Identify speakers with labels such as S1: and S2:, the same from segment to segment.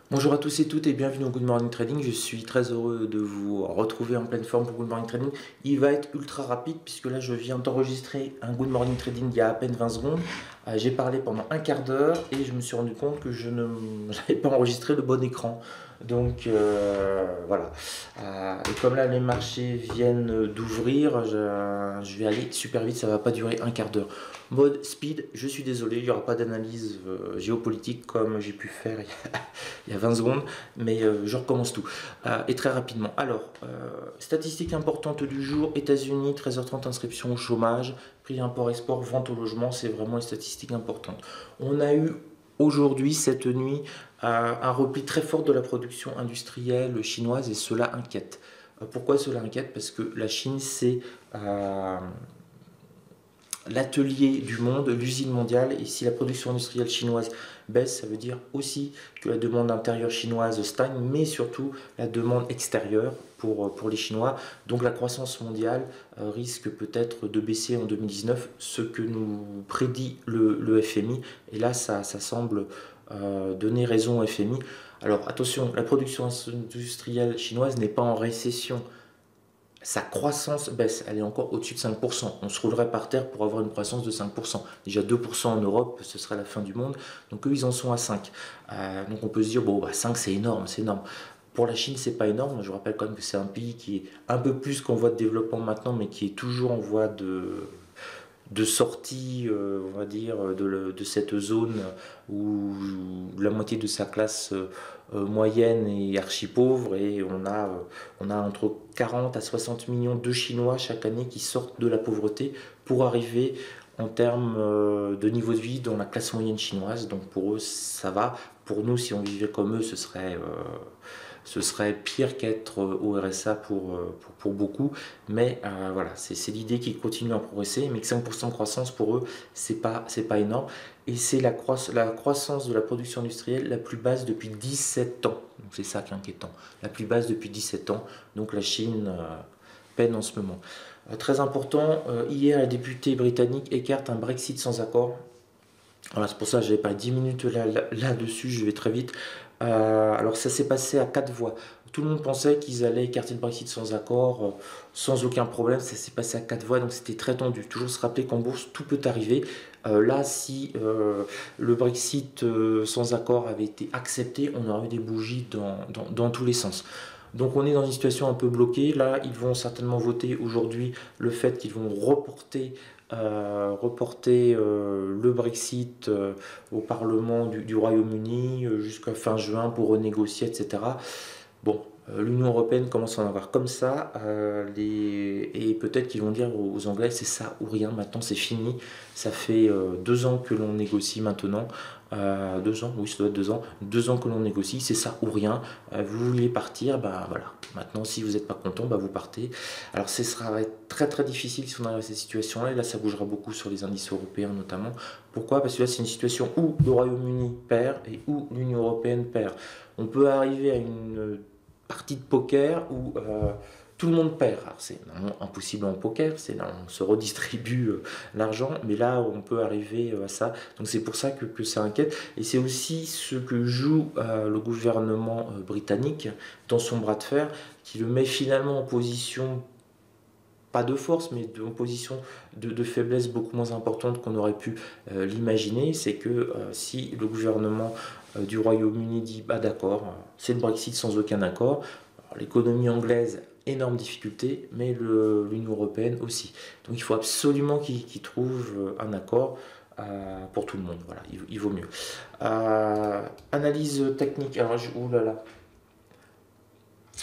S1: Bonjour à tous et toutes et bienvenue au Good Morning Trading. Je suis très heureux de vous retrouver en pleine forme pour Good Morning Trading. Il va être ultra rapide puisque là je viens d'enregistrer un Good Morning Trading il y a à peine 20 secondes. J'ai parlé pendant un quart d'heure et je me suis rendu compte que je n'avais pas enregistré le bon écran. Donc voilà. Et comme là les marchés viennent d'ouvrir, je vais aller super vite, ça va pas durer un quart d'heure. Mode speed, je suis désolé, il n'y aura pas d'analyse géopolitique comme j'ai pu faire il y a 20 secondes, mais je recommence tout. Et très rapidement. Alors, statistiques importantes du jour, États-Unis, 13h30, inscription au chômage, prix import-export, vente au logement, c'est vraiment les statistiques importantes. On a eu aujourd'hui, cette nuit, un repli très fort de la production industrielle chinoise et cela inquiète. Pourquoi cela inquiète? Parce que la Chine, c'est l'atelier du monde, l'usine mondiale, et si la production industrielle chinoise baisse, ça veut dire aussi que la demande intérieure chinoise stagne, mais surtout la demande extérieure pour les Chinois. Donc la croissance mondiale risque peut-être de baisser en 2019, ce que nous prédit le FMI, et là ça semble donner raison au FMI. Alors attention, la production industrielle chinoise n'est pas en récession, sa croissance baisse, elle est encore au-dessus de 5%. On se roulerait par terre pour avoir une croissance de 5%. Déjà 2% en Europe, ce serait la fin du monde. Donc eux, ils en sont à 5. Donc on peut se dire, bon, bah 5 c'est énorme, c'est énorme. Pour la Chine, c'est pas énorme. Je rappelle quand même que c'est un pays qui est un peu plus qu'en voie de développement maintenant, mais qui est toujours en voie de sortie, on va dire, de cette zone où la moitié de sa classe moyenne est archi pauvre et on a entre 40 à 60 millions de Chinois chaque année qui sortent de la pauvreté pour arriver en termes de niveau de vie dans la classe moyenne chinoise. Donc pour eux, ça va. Pour nous, si on vivait comme eux, ce serait pire qu'être au RSA pour beaucoup. Mais voilà, c'est l'idée qu'ils continuent à progresser, mais que 5% de croissance pour eux, c'est pas énorme. Et c'est la croissance de la production industrielle la plus basse depuis 17 ans. Donc c'est ça qui est inquiétant. La plus basse depuis 17 ans. Donc la Chine peine en ce moment. Très important, hier, les députés britanniques écartent un Brexit sans accord. Voilà, c'est pour ça que j'avais pas 10 minutes là-dessus, je vais très vite. Alors ça s'est passé à 4 voix. Tout le monde pensait qu'ils allaient écarter le Brexit sans accord, sans aucun problème. Ça s'est passé à 4 voix, donc c'était très tendu. Toujours se rappeler qu'en bourse, tout peut arriver. Là, si le Brexit sans accord avait été accepté, on aurait eu des bougies dans tous les sens. Donc on est dans une situation un peu bloquée. Là, ils vont certainement voter aujourd'hui le fait qu'ils vont reporter le Brexit au Parlement du Royaume-Uni jusqu'à fin juin pour renégocier, etc. Bon, l'Union européenne commence à en avoir comme ça, et peut-être qu'ils vont dire aux Anglais c'est ça ou rien, maintenant c'est fini. Ça fait 2 ans que l'on négocie maintenant. 2 ans, oui, ça doit être 2 ans. 2 ans que l'on négocie, c'est ça ou rien. Vous voulez partir, bah voilà. Maintenant, si vous n'êtes pas content, bah vous partez. Alors, ce sera très très difficile si on arrive à cette situation-là. Et là, ça bougera beaucoup sur les indices européens notamment. Pourquoi? Parce que là, c'est une situation où le Royaume-Uni perd et où l'Union européenne perd. On peut arriver à une partie de poker où tout le monde perd. Alors c'est impossible en poker, c'est là on se redistribue l'argent, mais là on peut arriver à ça. Donc c'est pour ça que ça inquiète. Et c'est aussi ce que joue le gouvernement britannique dans son bras de fer, qui le met finalement en position pas de force, mais en position de faiblesse beaucoup moins importante qu'on aurait pu l'imaginer. C'est que si le gouvernement du Royaume-Uni dit bah d'accord, c'est le Brexit sans aucun accord, l'économie anglaise, énorme difficulté, mais l'Union européenne aussi. Donc il faut absolument qu'ils trouvent un accord pour tout le monde. Voilà, il vaut mieux. Analyse technique. Alors, ouh là là.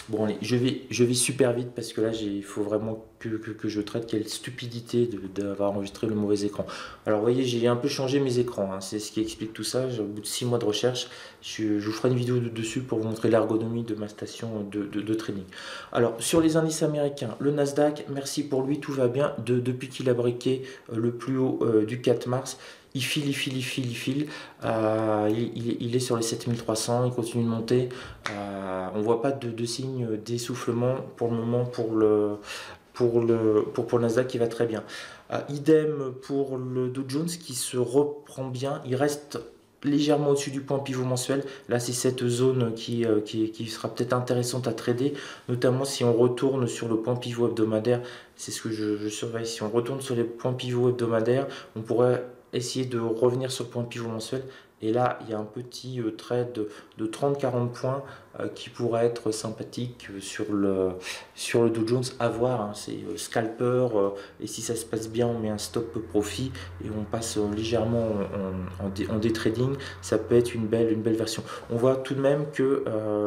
S1: Bon, allez, je vais super vite parce que là, il faut vraiment que je traite. Quelle stupidité d'avoir enregistré le mauvais écran. Alors, vous voyez, j'ai un peu changé mes écrans, hein, c'est ce qui explique tout ça. Au bout de 6 mois de recherche, je vous ferai une vidéo dessus pour vous montrer l'ergonomie de ma station de trading. Alors, sur les indices américains, le Nasdaq, merci pour lui, tout va bien. Depuis qu'il a briqué le plus haut du 4 mars, il file, il file, il file, il file. Il est sur les 7300, il continue de monter. On ne voit pas de signe d'essoufflement pour le moment pour le Nasdaq qui va très bien. Idem pour le Dow Jones qui se reprend bien. Il reste légèrement au-dessus du point pivot mensuel. Là, c'est cette zone qui sera peut-être intéressante à trader, notamment si on retourne sur le point pivot hebdomadaire. C'est ce que je surveille. Si on retourne sur les points pivot hebdomadaires, on pourrait essayer de revenir sur le point pivot mensuel. Et là, il y a un petit trade de 30-40 points qui pourrait être sympathique sur le Dow Jones. À voir, hein, c'est scalper. Et si ça se passe bien, on met un stop profit et on passe légèrement en day trading. Ça peut être une belle version. On voit tout de même que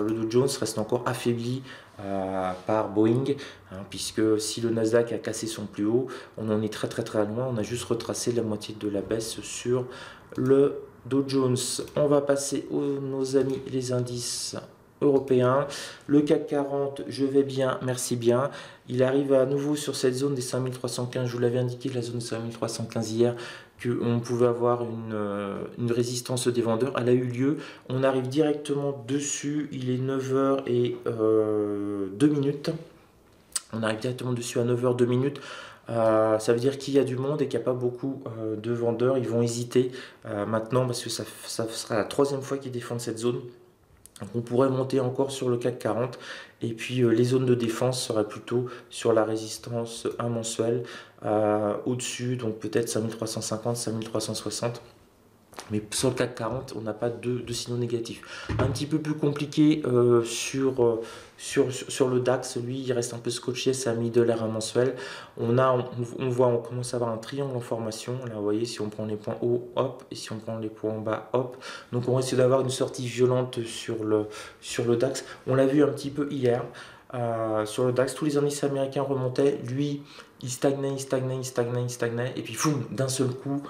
S1: le Dow Jones reste encore affaibli par Boeing, hein, puisque si le Nasdaq a cassé son plus haut, on en est très loin. On a juste retracé la moitié de la baisse sur le Dow Jones. On va passer nos amis les indices européens. Le CAC 40, je vais bien, merci bien. Il arrive à nouveau sur cette zone des 5315. Je vous l'avais indiqué, la zone 5315 hier, qu'on pouvait avoir une résistance des vendeurs. Elle a eu lieu. On arrive directement dessus. Il est 9h et 2 minutes. On arrive directement dessus à 9h 2 minutes. Ça veut dire qu'il y a du monde et qu'il n'y a pas beaucoup de vendeurs. Ils vont hésiter maintenant parce que ça sera la 3e fois qu'ils défendent cette zone. Donc on pourrait monter encore sur le CAC 40 et puis les zones de défense seraient plutôt sur la résistance 1 mensuelle au-dessus, donc peut-être 5350, 5360. Mais sur le CAC 40, on n'a pas de signaux négatifs. Un petit peu plus compliqué sur le DAX, lui, il reste un peu scotché, c'est un middle R1 mensuel. On commence à avoir un triangle en formation. Là, vous voyez, si on prend les points hauts, hop, et si on prend les points en bas, hop. Donc, on risque d'avoir une sortie violente sur le DAX. On l'a vu un petit peu hier. Sur le DAX, tous les indices américains remontaient. Lui, il stagnait, et puis, foum, d'un seul coup,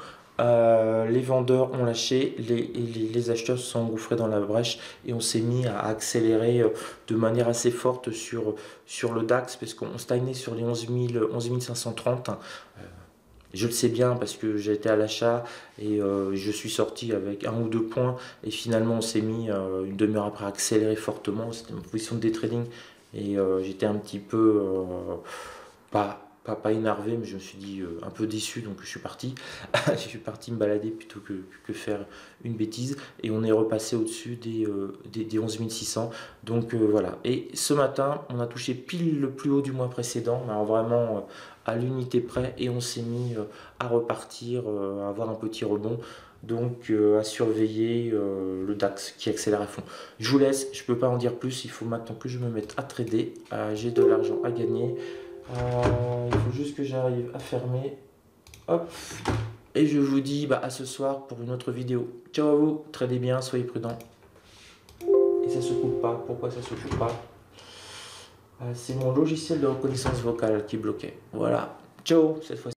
S1: les vendeurs ont lâché, les acheteurs se sont engouffrés dans la brèche et on s'est mis à accélérer de manière assez forte sur le DAX parce qu'on stagnait sur les 11 530. Je le sais bien parce que j'ai été à l'achat et je suis sorti avec 1 ou 2 points et finalement on s'est mis une demi-heure après à accélérer fortement. C'était une position de day trading et j'étais un petit peu pas énervé, mais je me suis dit un peu déçu, donc je suis parti. Je suis parti me balader plutôt que faire une bêtise. Et on est repassé au-dessus des 11 600. Donc voilà. Et ce matin, on a touché pile le plus haut du mois précédent, alors vraiment à l'unité près. Et on s'est mis à repartir, à avoir un petit rebond. Donc à surveiller le DAX qui accélère à fond. Je vous laisse, je ne peux pas en dire plus. Il faut maintenant que je me mette à trader. J'ai de l'argent à gagner. Il faut juste que j'arrive à fermer. Hop. Et je vous dis à ce soir pour une autre vidéo. Ciao à vous, tradez bien, soyez prudents. Et ça se coupe pas. Pourquoi ça se coupe pas? C'est mon logiciel de reconnaissance vocale qui bloquait. Voilà. Ciao, cette fois-ci.